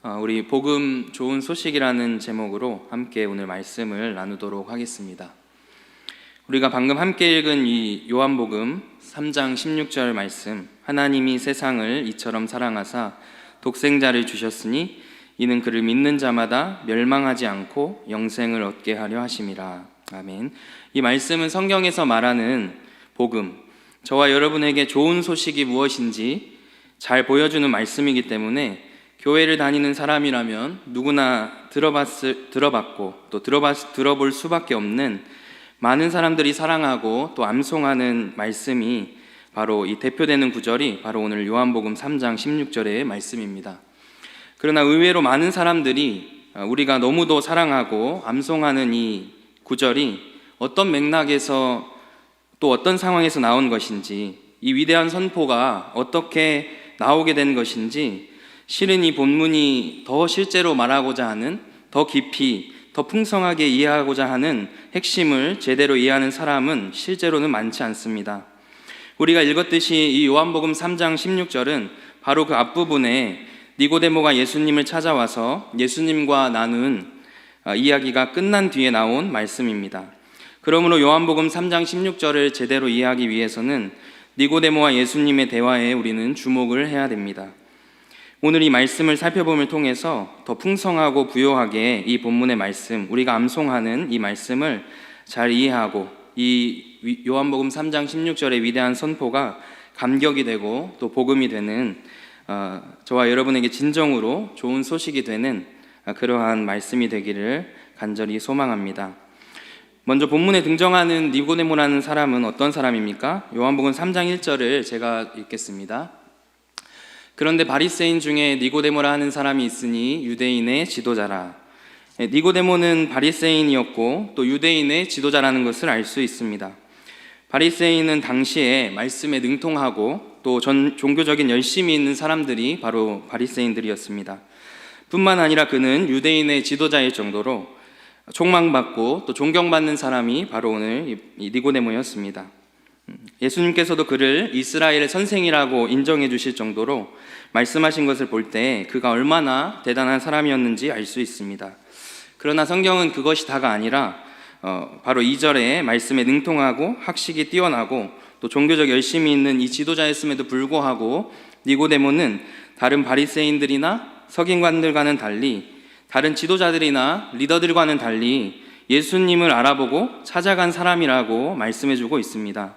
우리 복음 좋은 소식이라는 제목으로 함께 오늘 말씀을 나누도록 하겠습니다. 우리가 방금 함께 읽은 이 요한복음 3장 16절 말씀, 하나님이 세상을 이처럼 사랑하사 독생자를 주셨으니 이는 그를 믿는 자마다 멸망하지 않고 영생을 얻게 하려 하심이라. 아멘. 이 말씀은 성경에서 말하는 복음, 저와 여러분에게 좋은 소식이 무엇인지 잘 보여주는 말씀이기 때문에 교회를 다니는 사람이라면 누구나 들어봤고 또 들어볼 수밖에 없는 많은 사람들이 사랑하고 또 암송하는 말씀이 바로 이 대표되는 구절이 바로 오늘 요한복음 3장 16절의 말씀입니다. 그러나 의외로 많은 사람들이 우리가 너무도 사랑하고 암송하는 이 구절이 어떤 맥락에서 또 어떤 상황에서 나온 것인지, 이 위대한 선포가 어떻게 나오게 된 것인지, 실은 이 본문이 더 실제로 말하고자 하는, 더 깊이, 더 풍성하게 이해하고자 하는 핵심을 제대로 이해하는 사람은 실제로는 많지 않습니다. 우리가 읽었듯이 이 요한복음 3장 16절은 바로 그 앞부분에 니고데모가 예수님을 찾아와서 예수님과 나눈 이야기가 끝난 뒤에 나온 말씀입니다. 그러므로 요한복음 3장 16절을 제대로 이해하기 위해서는 니고데모와 예수님의 대화에 우리는 주목을 해야 됩니다. 오늘 이 말씀을 살펴봄을 통해서 더 풍성하고 부요하게 이 본문의 말씀, 우리가 암송하는 이 말씀을 잘 이해하고 이 요한복음 3장 16절의 위대한 선포가 감격이 되고 또 복음이 되는 저와 여러분에게 진정으로 좋은 소식이 되는 그러한 말씀이 되기를 간절히 소망합니다. 먼저 본문에 등장하는 니고데모라는 사람은 어떤 사람입니까? 요한복음 3장 1절을 제가 읽겠습니다. 그런데 바리새인 중에 니고데모라 하는 사람이 있으니 유대인의 지도자라. 니고데모는 바리새인이었고 또 유대인의 지도자라는 것을 알 수 있습니다. 바리새인은 당시에 말씀에 능통하고 또 종교적인 열심이 있는 사람들이 바로 바리새인들이었습니다. 뿐만 아니라 그는 유대인의 지도자일 정도로 촉망받고 또 존경받는 사람이 바로 오늘 이 니고데모였습니다. 예수님께서도 그를 이스라엘의 선생이라고 인정해 주실 정도로 말씀하신 것을 볼 때 그가 얼마나 대단한 사람이었는지 알 수 있습니다. 그러나 성경은 그것이 다가 아니라 바로 2절에 말씀에 능통하고 학식이 뛰어나고 또 종교적 열심이 있는 이 지도자였음에도 불구하고 니고데모는 다른 바리새인들이나 서기관들과는 달리, 다른 지도자들이나 리더들과는 달리 예수님을 알아보고 찾아간 사람이라고 말씀해주고 있습니다.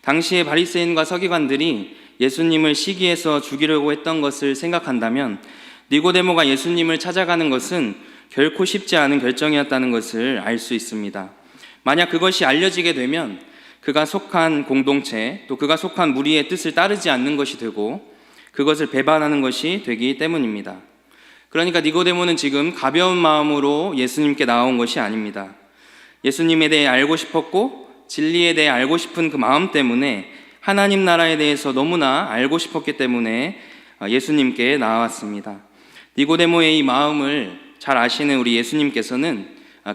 당시의 바리새인과 서기관들이 예수님을 시기해서 죽이려고 했던 것을 생각한다면 니고데모가 예수님을 찾아가는 것은 결코 쉽지 않은 결정이었다는 것을 알 수 있습니다. 만약 그것이 알려지게 되면 그가 속한 공동체, 또 그가 속한 무리의 뜻을 따르지 않는 것이 되고 그것을 배반하는 것이 되기 때문입니다. 그러니까 니고데모는 지금 가벼운 마음으로 예수님께 나온 것이 아닙니다. 예수님에 대해 알고 싶었고 진리에 대해 알고 싶은 그 마음 때문에 하나님 나라에 대해서 너무나 알고 싶었기 때문에 예수님께 나왔습니다. 니고데모의 이 마음을 잘 아시는 우리 예수님께서는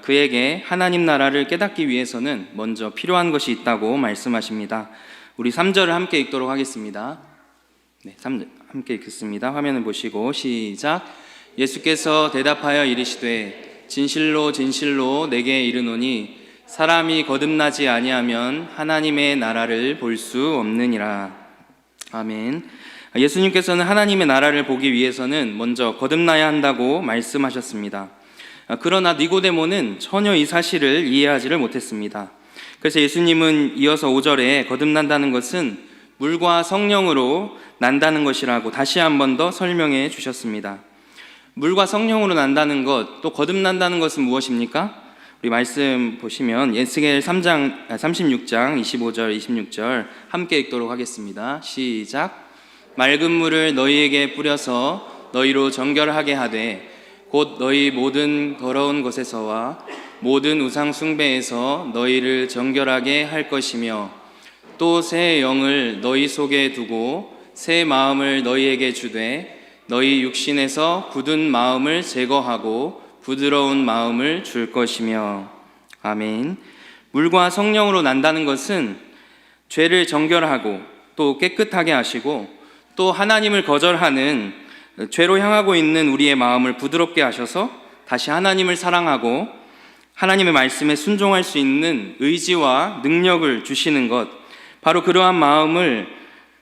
그에게 하나님 나라를 깨닫기 위해서는 먼저 필요한 것이 있다고 말씀하십니다. 우리 3절을 함께 읽도록 하겠습니다. 네, 3절 함께 읽겠습니다. 화면을 보시고 시작. 예수께서 대답하여 이르시되 진실로 진실로 내게 이르노니 사람이 거듭나지 아니하면 하나님의 나라를 볼 수 없느니라. 아멘. 예수님께서는 하나님의 나라를 보기 위해서는 먼저 거듭나야 한다고 말씀하셨습니다. 그러나 니고데모는 전혀 이 사실을 이해하지를 못했습니다. 그래서 예수님은 이어서 5절에 거듭난다는 것은 물과 성령으로 난다는 것이라고 다시 한 번 더 설명해 주셨습니다. 물과 성령으로 난다는 것, 또 거듭난다는 것은 무엇입니까? 우리 말씀 보시면 에스겔 36장 25절 26절 함께 읽도록 하겠습니다. 시작. 맑은 물을 너희에게 뿌려서 너희로 정결하게 하되 곧 너희 모든 더러운 것에서와 모든 우상 숭배에서 너희를 정결하게 할 것이며 또 새 영을 너희 속에 두고 새 마음을 너희에게 주되 너희 육신에서 굳은 마음을 제거하고 부드러운 마음을 줄 것이며. 아멘. 물과 성령으로 난다는 것은 죄를 정결하고 또 깨끗하게 하시고 또 하나님을 거절하는 죄로 향하고 있는 우리의 마음을 부드럽게 하셔서 다시 하나님을 사랑하고 하나님의 말씀에 순종할 수 있는 의지와 능력을 주시는 것, 바로 그러한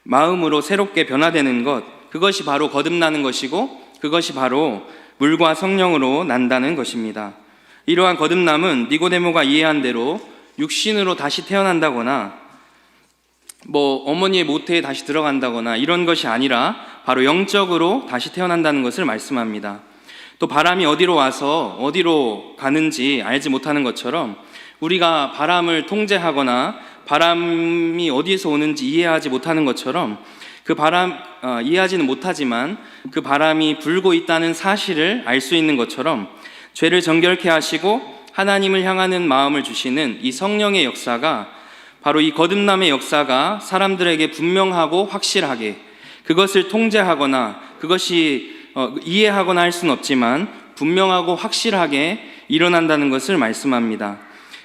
마음으로 새롭게 변화되는 것, 그것이 바로 거듭나는 것이고 그것이 바로 물과 성령으로 난다는 것입니다. 이러한 거듭남은 니고데모가 이해한 대로 육신으로 다시 태어난다거나 어머니의 모태에 다시 들어간다거나 이런 것이 아니라 바로 영적으로 다시 태어난다는 것을 말씀합니다. 또 바람이 어디로 와서 어디로 가는지 알지 못하는 것처럼 우리가 바람을 통제하거나 바람이 어디에서 오는지 이해하지 못하는 것처럼 이해하지는 못하지만 그 바람이 불고 있다는 사실을 알 수 있는 것처럼 죄를 정결케 하시고 하나님을 향하는 마음을 주시는 이 성령의 역사가, 바로 이 거듭남의 역사가 사람들에게 분명하고 확실하게, 그것을 통제하거나 그것이 이해하거나 할 수는 없지만 분명하고 확실하게 일어난다는 것을 말씀합니다.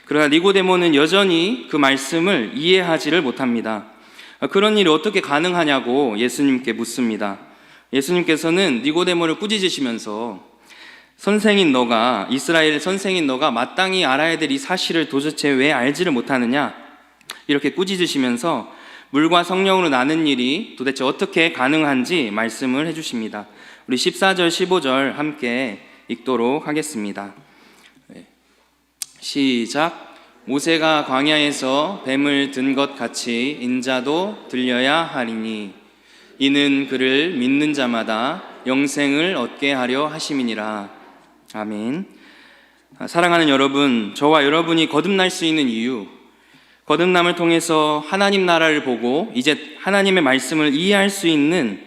그러나 니고데모는 여전히 그 말씀을 이해하지를 못합니다. 그런 일이 어떻게 가능하냐고 예수님께 묻습니다. 예수님께서는 니고데모를 꾸짖으시면서 이스라엘의 선생인 너가 마땅히 알아야 될 이 사실을 도대체 왜 알지를 못하느냐, 이렇게 꾸짖으시면서 물과 성령으로 나는 일이 도대체 어떻게 가능한지 말씀을 해주십니다. 우리 14절 15절 함께 읽도록 하겠습니다. 시작. 모세가 광야에서 뱀을 든 것 같이 인자도 들려야 하리니 이는 그를 믿는 자마다 영생을 얻게 하려 하심이니라. 아멘. 사랑하는 여러분, 저와 여러분이 거듭날 수 있는 이유, 거듭남을 통해서 하나님 나라를 보고 이제 하나님의 말씀을 이해할 수 있는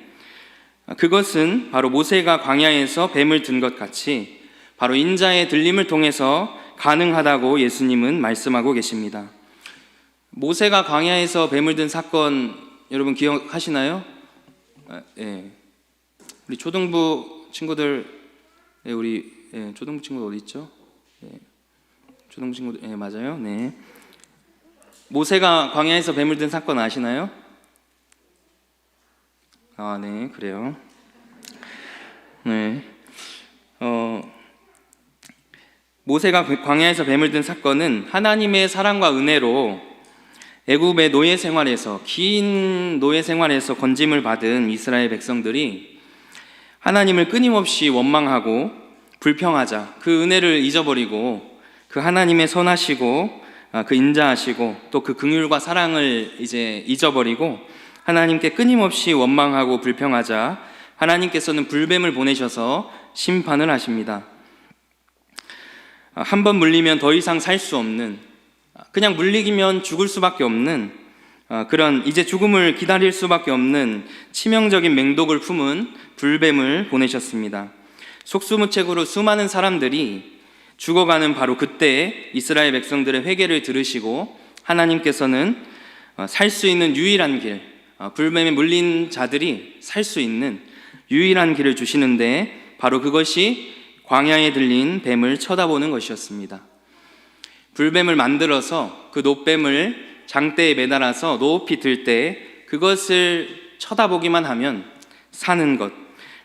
그것은 바로 모세가 광야에서 뱀을 든 것 같이 바로 인자의 들림을 통해서 가능하다고 예수님은 말씀하고 계십니다. 모세가 광야에서 뱀을 든 사건 여러분 기억하시나요? 우리 초등부 친구들, 초등부 친구들 어디 있죠? 초등부 친구들, 맞아요. 네. 모세가 광야에서 뱀을 든 사건 아시나요? 네, 그래요. 네. 모세가 광야에서 뱀을 든 사건은 하나님의 사랑과 은혜로 애굽의 긴 노예 생활에서 건짐을 받은 이스라엘 백성들이 하나님을 끊임없이 원망하고 불평하자 그 은혜를 잊어버리고 그 하나님의 선하시고 그 인자하시고 또 그 긍휼과 사랑을 이제 잊어버리고 하나님께 끊임없이 원망하고 불평하자 하나님께서는 불뱀을 보내셔서 심판을 하십니다. 한 번 물리면 더 이상 살 수 없는, 그냥 물리기면 죽을 수밖에 없는 그런 이제 죽음을 기다릴 수밖에 없는 치명적인 맹독을 품은 불뱀을 보내셨습니다. 속수무책으로 수많은 사람들이 죽어가는 바로 그때 이스라엘 백성들의 회개를 들으시고 하나님께서는 살 수 있는 유일한 길, 불뱀에 물린 자들이 살 수 있는 유일한 길을 주시는데 바로 그것이 광야에 들린 뱀을 쳐다보는 것이었습니다. 불뱀을 만들어서 그 놋뱀을 장대에 매달아서 높이 들 때 그것을 쳐다보기만 하면 사는 것,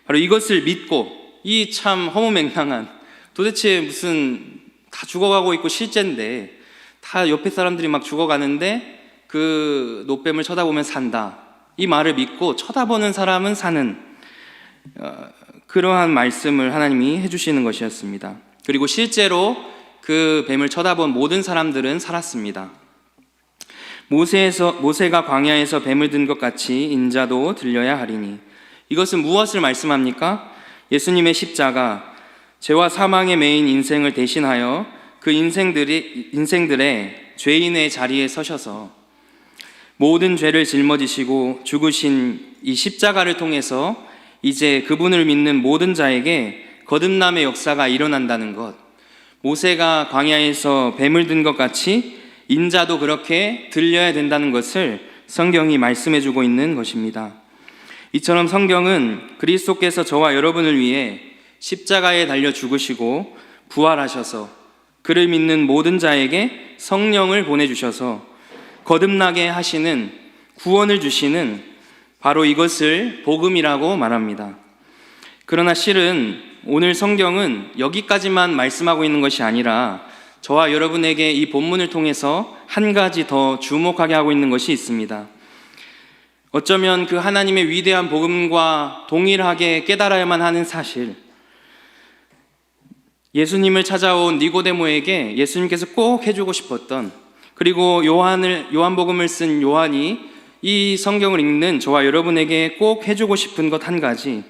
바로 이것을 믿고, 이 참 허무맹랑한, 도대체 무슨 다 죽어가고 있고 실제인데 다 옆에 사람들이 막 죽어가는데 그 놋뱀을 쳐다보면 산다, 이 말을 믿고 쳐다보는 사람은 사는 그러한 말씀을 하나님이 해주시는 것이었습니다. 그리고 실제로 그 뱀을 쳐다본 모든 사람들은 살았습니다. 모세가 광야에서 뱀을 든 것 같이 인자도 들려야 하리니, 이것은 무엇을 말씀합니까? 예수님의 십자가, 죄와 사망에 매인 인생을 대신하여 그 인생들의 죄인의 자리에 서셔서 모든 죄를 짊어지시고 죽으신 이 십자가를 통해서 이제 그분을 믿는 모든 자에게 거듭남의 역사가 일어난다는 것, 모세가 광야에서 뱀을 든 것 같이 인자도 그렇게 들려야 된다는 것을 성경이 말씀해주고 있는 것입니다. 이처럼 성경은 그리스도께서 저와 여러분을 위해 십자가에 달려 죽으시고 부활하셔서 그를 믿는 모든 자에게 성령을 보내주셔서 거듭나게 하시는, 구원을 주시는 바로 이것을 복음이라고 말합니다. 그러나 실은 오늘 성경은 여기까지만 말씀하고 있는 것이 아니라 저와 여러분에게 이 본문을 통해서 한 가지 더 주목하게 하고 있는 것이 있습니다. 어쩌면 그 하나님의 위대한 복음과 동일하게 깨달아야만 하는 사실, 예수님을 찾아온 니고데모에게 예수님께서 꼭 해주고 싶었던, 그리고 요한복음을 쓴 요한이 이 성경을 읽는 저와 여러분에게 꼭 해주고 싶은 것 한 가지,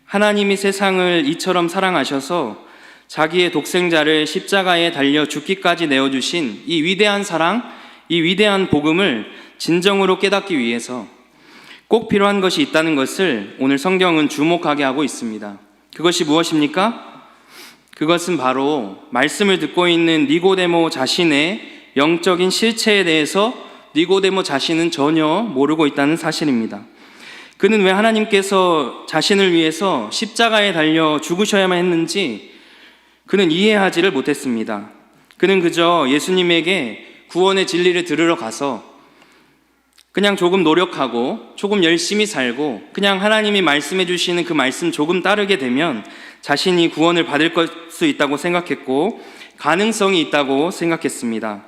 하나님이 세상을 이처럼 사랑하셔서 자기의 독생자를 십자가에 달려 죽기까지 내어주신 이 위대한 사랑, 이 위대한 복음을 진정으로 깨닫기 위해서 꼭 필요한 것이 있다는 것을 오늘 성경은 주목하게 하고 있습니다. 그것이 무엇입니까? 그것은 바로 말씀을 듣고 있는 니고데모 자신의 영적인 실체에 대해서 니고데모 자신은 전혀 모르고 있다는 사실입니다. 그는 왜 하나님께서 자신을 위해서 십자가에 달려 죽으셔야만 했는지 그는 이해하지를 못했습니다. 그는 그저 예수님에게 구원의 진리를 들으러 가서 그냥 조금 노력하고 조금 열심히 살고 그냥 하나님이 말씀해 주시는 그 말씀 조금 따르게 되면 자신이 구원을 받을 수 있다고 생각했고 가능성이 있다고 생각했습니다.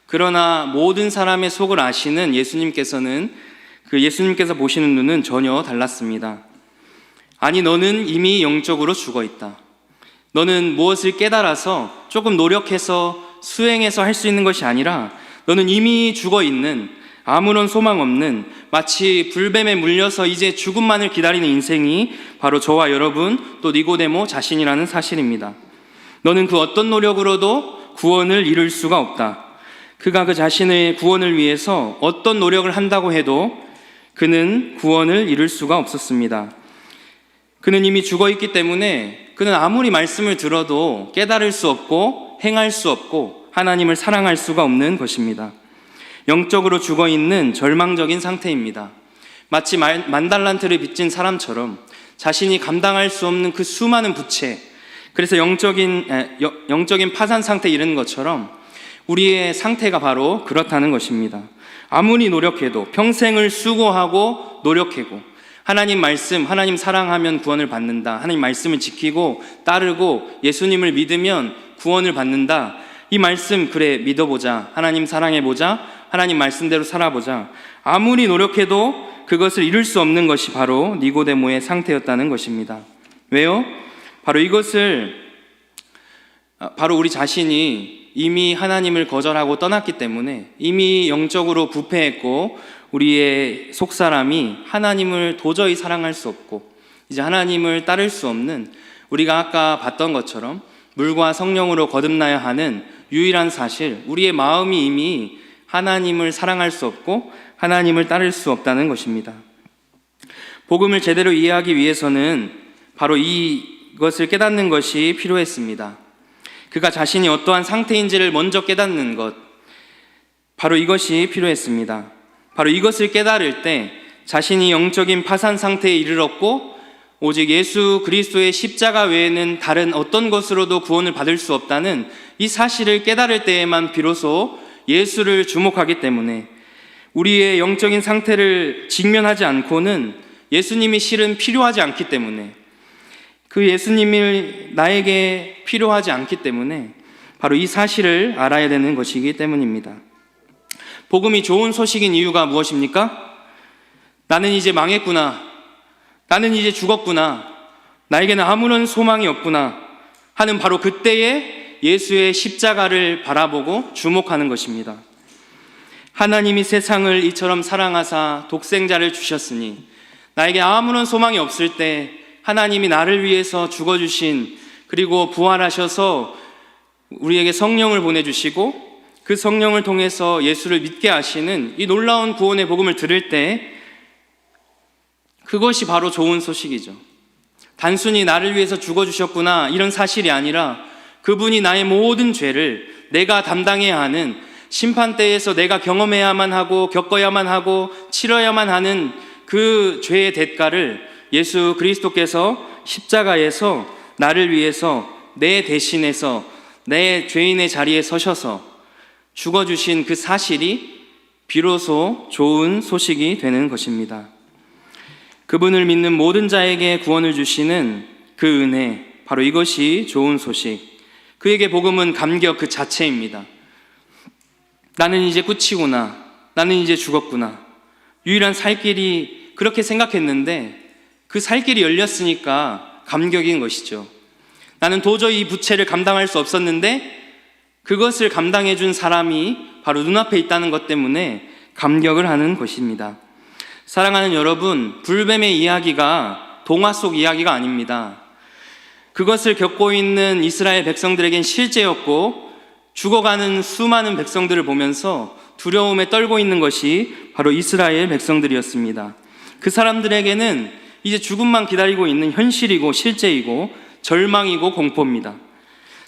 그러나 모든 사람의 속을 아시는 예수님께서는 예수님께서 보시는 눈은 전혀 달랐습니다. 아니, 너는 이미 영적으로 죽어 있다. 너는 무엇을 깨달아서 조금 노력해서 수행해서 할 수 있는 것이 아니라 너는 이미 죽어 있는, 아무런 소망 없는, 마치 불뱀에 물려서 이제 죽음만을 기다리는 인생이 바로 저와 여러분 또 니고데모 자신이라는 사실입니다. 너는 그 어떤 노력으로도 구원을 이룰 수가 없다. 그가 그 자신의 구원을 위해서 어떤 노력을 한다고 해도 그는 구원을 이룰 수가 없었습니다. 그는 이미 죽어 있기 때문에 그는 아무리 말씀을 들어도 깨달을 수 없고 행할 수 없고 하나님을 사랑할 수가 없는 것입니다. 영적으로 죽어 있는 절망적인 상태입니다. 마치 만달란트를 빚진 사람처럼 자신이 감당할 수 없는 그 수많은 부채, 그래서 영적인 파산 상태에 이르는 것처럼 우리의 상태가 바로 그렇다는 것입니다. 아무리 노력해도, 평생을 수고하고 노력하고 하나님 말씀, 하나님 사랑하면 구원을 받는다, 하나님 말씀을 지키고 따르고 예수님을 믿으면 구원을 받는다, 이 말씀 그래 믿어보자, 하나님 사랑해보자, 하나님 말씀대로 살아보자, 아무리 노력해도 그것을 이룰 수 없는 것이 바로 니고데모의 상태였다는 것입니다. 왜요? 바로 우리 자신이 이미 하나님을 거절하고 떠났기 때문에, 이미 영적으로 부패했고 우리의 속사람이 하나님을 도저히 사랑할 수 없고 이제 하나님을 따를 수 없는, 우리가 아까 봤던 것처럼 물과 성령으로 거듭나야 하는 유일한 사실, 우리의 마음이 이미 하나님을 사랑할 수 없고 하나님을 따를 수 없다는 것입니다. 복음을 제대로 이해하기 위해서는 바로 이것을 깨닫는 것이 필요했습니다. 그가 자신이 어떠한 상태인지를 먼저 깨닫는 것, 바로 이것이 필요했습니다. 바로 이것을 깨달을 때 자신이 영적인 파산 상태에 이르렀고 오직 예수 그리스도의 십자가 외에는 다른 어떤 것으로도 구원을 받을 수 없다는 이 사실을 깨달을 때에만 비로소 예수를 주목하기 때문에, 우리의 영적인 상태를 직면하지 않고는 예수님이 실은 필요하지 않기 때문에, 그 예수님이 나에게 필요하지 않기 때문에 바로 이 사실을 알아야 되는 것이기 때문입니다. 복음이 좋은 소식인 이유가 무엇입니까? 나는 이제 망했구나, 나는 이제 죽었구나, 나에게는 아무런 소망이 없구나 하는 바로 그때에 예수의 십자가를 바라보고 주목하는 것입니다. 하나님이 세상을 이처럼 사랑하사 독생자를 주셨으니 나에게 아무런 소망이 없을 때 하나님이 나를 위해서 죽어주신, 그리고 부활하셔서 우리에게 성령을 보내주시고 그 성령을 통해서 예수를 믿게 하시는 이 놀라운 구원의 복음을 들을 때 그것이 바로 좋은 소식이죠. 단순히 나를 위해서 죽어주셨구나 이런 사실이 아니라 그분이 나의 모든 죄를 내가 담당해야 하는, 심판대에서 내가 경험해야만 하고 겪어야만 하고 치러야만 하는 그 죄의 대가를 예수 그리스도께서 십자가에서 나를 위해서 내 대신해서 내 죄인의 자리에 서셔서 죽어주신 그 사실이 비로소 좋은 소식이 되는 것입니다. 그분을 믿는 모든 자에게 구원을 주시는 그 은혜, 바로 이것이 좋은 소식. 그에게 복음은 감격 그 자체입니다. 나는 이제 끝이구나. 나는 이제 죽었구나. 유일한 살 길이 그렇게 생각했는데 그 살 길이 열렸으니까 감격인 것이죠. 나는 도저히 이 부채를 감당할 수 없었는데 그것을 감당해 준 사람이 바로 눈앞에 있다는 것 때문에 감격을 하는 것입니다. 사랑하는 여러분, 불뱀의 이야기가 동화 속 이야기가 아닙니다. 그것을 겪고 있는 이스라엘 백성들에겐 실제였고 죽어가는 수많은 백성들을 보면서 두려움에 떨고 있는 것이 바로 이스라엘 백성들이었습니다. 그 사람들에게는 이제 죽음만 기다리고 있는 현실이고 실제이고 절망이고 공포입니다.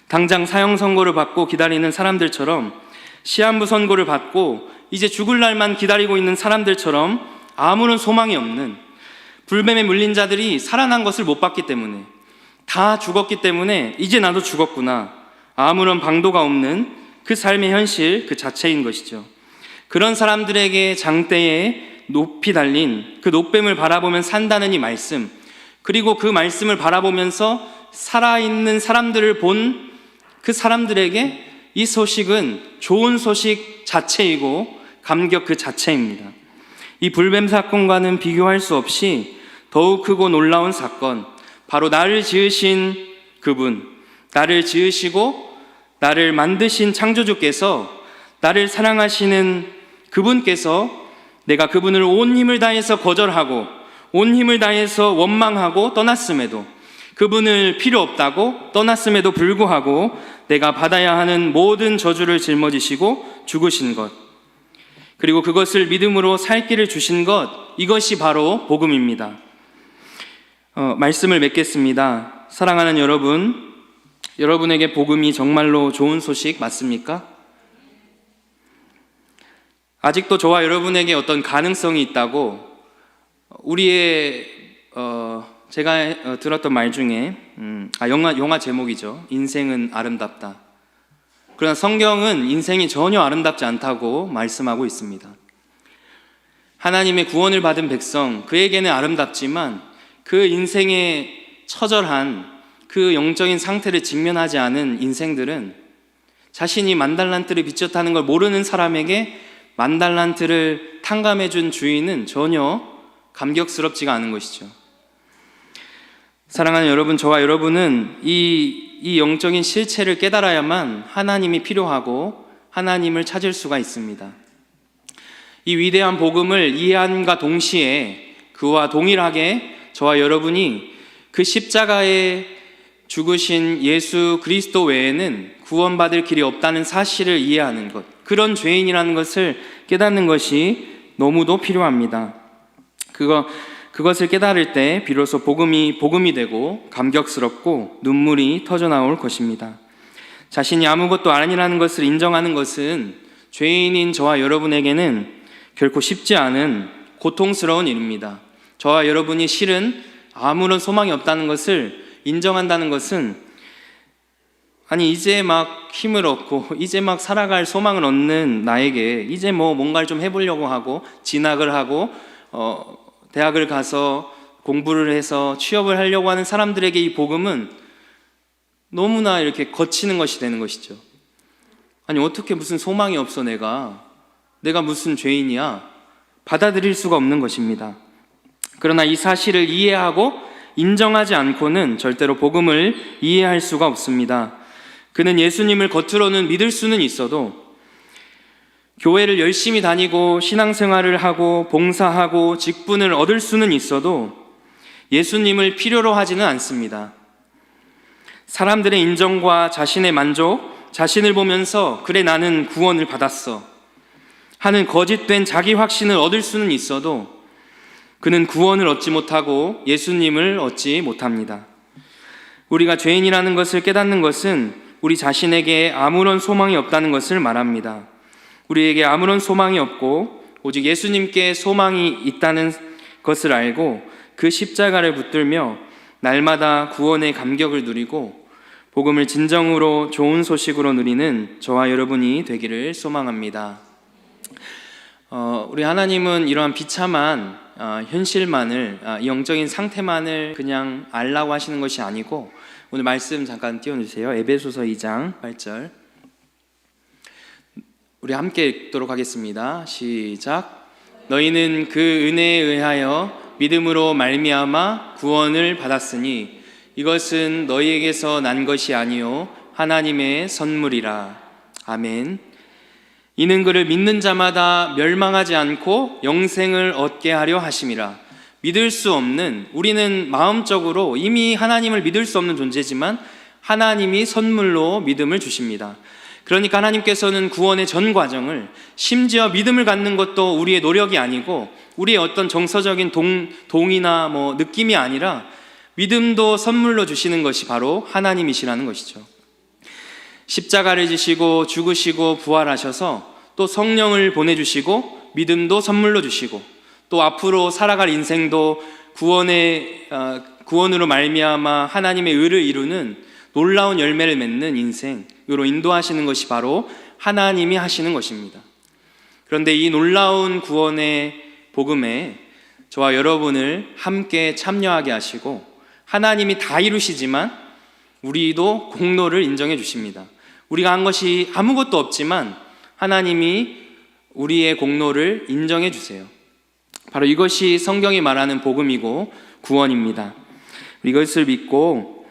당장 사형 선고를 받고 기다리는 사람들처럼, 시한부 선고를 받고 이제 죽을 날만 기다리고 있는 사람들처럼 아무런 소망이 없는, 불뱀에 물린 자들이 살아난 것을 못 봤기 때문에, 다 죽었기 때문에 이제 나도 죽었구나, 아무런 방도가 없는 그 삶의 현실 그 자체인 것이죠. 그런 사람들에게 장대에 높이 달린 그 놋뱀을 바라보면 산다는 이 말씀, 그리고 그 말씀을 바라보면서 살아있는 사람들을 본 그 사람들에게 이 소식은 좋은 소식 자체이고 감격 그 자체입니다. 이 불뱀 사건과는 비교할 수 없이 더욱 크고 놀라운 사건, 바로 나를 지으신 그분, 나를 지으시고 나를 만드신 창조주께서, 나를 사랑하시는 그분께서 내가 그분을 온 힘을 다해서 거절하고 온 힘을 다해서 원망하고 떠났음에도, 그분을 필요 없다고 떠났음에도 불구하고 내가 받아야 하는 모든 저주를 짊어지시고 죽으신 것, 그리고 그것을 믿음으로 살 길을 주신 것, 이것이 바로 복음입니다. 말씀을 맺겠습니다. 사랑하는 여러분, 여러분에게 복음이 정말로 좋은 소식 맞습니까? 아직도 저와 여러분에게 어떤 가능성이 있다고, 우리의 제가 들었던 말 중에 영화 제목이죠. 인생은 아름답다. 그러나 성경은 인생이 전혀 아름답지 않다고 말씀하고 있습니다. 하나님의 구원을 받은 백성, 그에게는 아름답지만 그 인생의 처절한 그 영적인 상태를 직면하지 않은 인생들은, 자신이 만달란트를 빚졌다는 걸 모르는 사람에게 만달란트를 탕감해 준 주인은 전혀 감격스럽지가 않은 것이죠. 사랑하는 여러분, 저와 여러분은 이 영적인 실체를 깨달아야만 하나님이 필요하고 하나님을 찾을 수가 있습니다. 이 위대한 복음을 이해함과 동시에 그와 동일하게 저와 여러분이 그 십자가에 죽으신 예수 그리스도 외에는 구원받을 길이 없다는 사실을 이해하는 것, 그런 죄인이라는 것을 깨닫는 것이 너무도 필요합니다. 그것을 깨달을 때 비로소 복음이 되고 감격스럽고 눈물이 터져나올 것입니다. 자신이 아무것도 아니라는 것을 인정하는 것은 죄인인 저와 여러분에게는 결코 쉽지 않은 고통스러운 일입니다. 저와 여러분이 실은 아무런 소망이 없다는 것을 인정한다는 것은, 아니 이제 막 힘을 얻고 이제 막 살아갈 소망을 얻는 나에게 이제 뭔가를 좀 해보려고 하고 진학을 하고 대학을 가서 공부를 해서 취업을 하려고 하는 사람들에게 이 복음은 너무나 이렇게 거치는 것이 되는 것이죠. 아니 어떻게 무슨 소망이 없어, 내가 무슨 죄인이야, 받아들일 수가 없는 것입니다. 그러나 이 사실을 이해하고 인정하지 않고는 절대로 복음을 이해할 수가 없습니다. 그는 예수님을 겉으로는 믿을 수는 있어도, 교회를 열심히 다니고 신앙생활을 하고 봉사하고 직분을 얻을 수는 있어도 예수님을 필요로 하지는 않습니다. 사람들의 인정과 자신의 만족, 자신을 보면서 그래 나는 구원을 받았어 하는 거짓된 자기 확신을 얻을 수는 있어도 그는 구원을 얻지 못하고 예수님을 얻지 못합니다. 우리가 죄인이라는 것을 깨닫는 것은 우리 자신에게 아무런 소망이 없다는 것을 말합니다. 우리에게 아무런 소망이 없고 오직 예수님께 소망이 있다는 것을 알고 그 십자가를 붙들며 날마다 구원의 감격을 누리고 복음을 진정으로 좋은 소식으로 누리는 저와 여러분이 되기를 소망합니다. 우리 하나님은 이러한 비참한 현실만을 이 영적인 상태만을 그냥 알라고 하시는 것이 아니고 오늘 말씀 잠깐 띄워주세요. 에베소서 2장 8절 우리 함께 읽도록 하겠습니다. 시작. 너희는 그 은혜에 의하여 믿음으로 말미암아 구원을 받았으니 이것은 너희에게서 난 것이 아니요 하나님의 선물이라. 아멘. 이는 그를 믿는 자마다 멸망하지 않고 영생을 얻게 하려 하심이라. 믿을 수 없는, 우리는 마음적으로 이미 하나님을 믿을 수 없는 존재지만 하나님이 선물로 믿음을 주십니다. 그러니까 하나님께서는 구원의 전 과정을, 심지어 믿음을 갖는 것도 우리의 노력이 아니고 우리의 어떤 정서적인 동이나 느낌이 아니라 믿음도 선물로 주시는 것이 바로 하나님이시라는 것이죠. 십자가를 지시고 죽으시고 부활하셔서 또 성령을 보내주시고 믿음도 선물로 주시고 또 앞으로 살아갈 인생도 구원으로 말미암아 하나님의 의를 이루는 놀라운 열매를 맺는 인생으로 인도하시는 것이 바로 하나님이 하시는 것입니다. 그런데 이 놀라운 구원의 복음에 저와 여러분을 함께 참여하게 하시고 하나님이 다 이루시지만 우리도 공로를 인정해 주십니다. 우리가 한 것이 아무것도 없지만 하나님이 우리의 공로를 인정해 주세요. 바로 이것이 성경이 말하는 복음이고 구원입니다. 이것을 믿고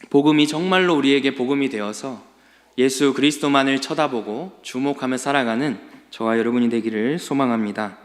복음이 정말로 우리에게 복음이 되어서 예수 그리스도만을 쳐다보고 주목하며 살아가는 저와 여러분이 되기를 소망합니다.